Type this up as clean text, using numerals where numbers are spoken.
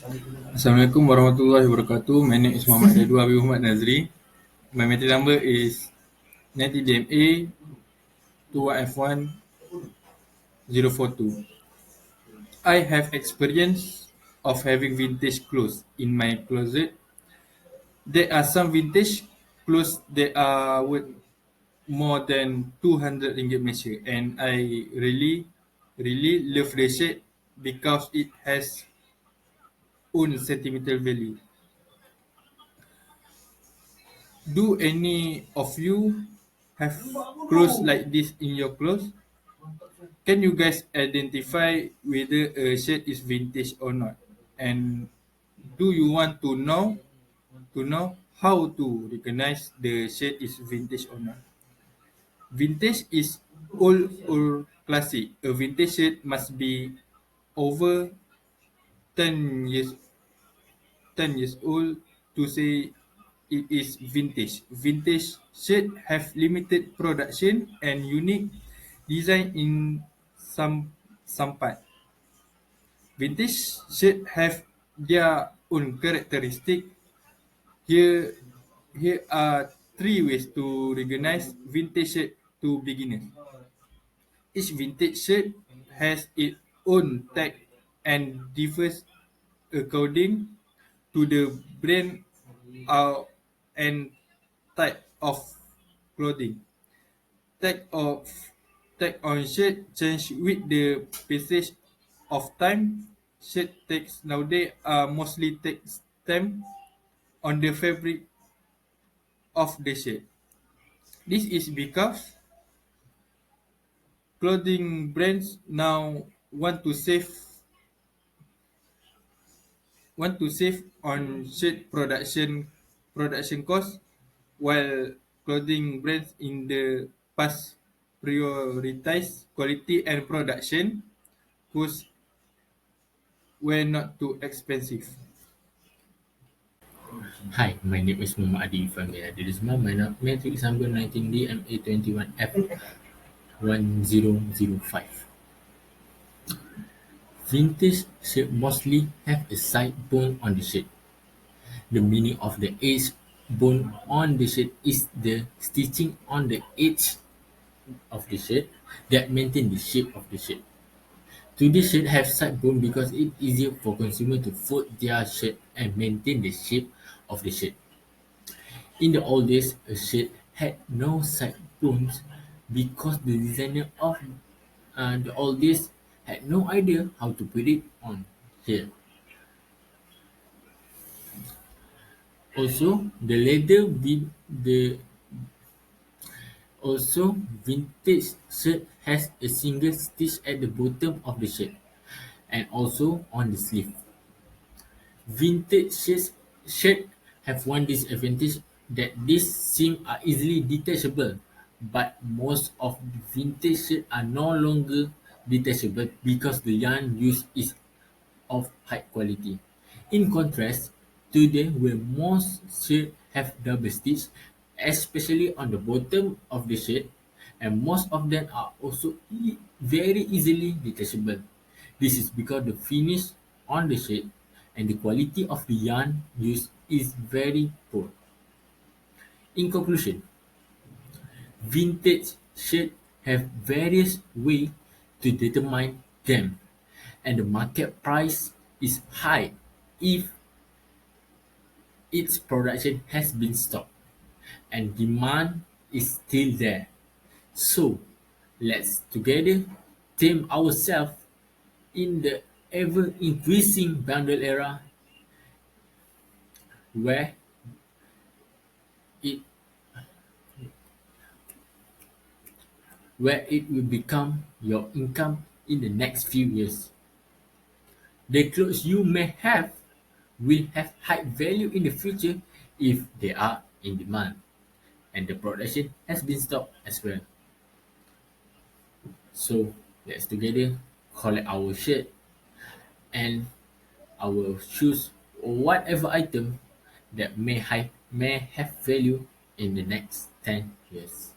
Assalamualaikum warahmatullahi wabarakatuh. My name is Muhammad Redwa Habib Muhammad Nazri. My metal number is 90DMA 21F1042. I have experience of having vintage clothes in my closet. There are some vintage clothes that are worth more than 200 ringgit Malaysia, and I really love the shirt because it has own sentimental value. Do any of you have clothes like this in your clothes? Can you guys identify whether a shirt is vintage or not? And do you want to know how to recognize the shirt is vintage or not? Vintage is old or classic. A vintage shirt must be over 10 years 10 years old to say it is vintage. Vintage shirt have limited production and unique design in some part. Vintage shirt have their own characteristic. Here here are three ways to recognize vintage shirt to beginners. Each vintage shirt has its own tag and differs according to the brand and type of clothing. Tag of tag on shirt change with the passage of time. Shirt tags nowadays are mostly tag stamp on the fabric of the shirt. This is because clothing brands now want to save on shirt production costs, while clothing brands in the past prioritized quality and production costs were not too expensive. Hi, my name is Muhammad Adi Famia. This is my matrix number 19DMA21F1005. Vintage shirt mostly have a side bone on the shirt. The meaning of the edge bone on the shirt is the stitching on the edge of the shirt that maintain the shape of the shirt. Today's shirt have side bone because it's easier for consumer to fold their shirt and maintain the shape of the shirt. In the old days, a shirt had no side bones because the designer of the old days had no idea how to put it on here. Also, vintage shirt has a single stitch at the bottom of the shirt and also on the sleeve. Vintage shirt have one disadvantage that these seams are easily detachable, but most of the vintage shirts are no longer detachable because the yarn used is of high quality. In contrast, today where most shirts have double stitch, especially on the bottom of the shirt, and most of them are also very easily detachable. This is because the finish on the shirt and the quality of the yarn used is very poor. In conclusion, vintage shirts have various ways to determine them, and the market price is high if its production has been stopped and demand is still there. So let's together tame ourselves in the ever increasing bundle era where it it will become your income in the next few years. The clothes you may have will have high value in the future if they are in demand and the production has been stopped as well. So let's together collect our shirt and our shoes or whatever item that may have value in the next 10 years.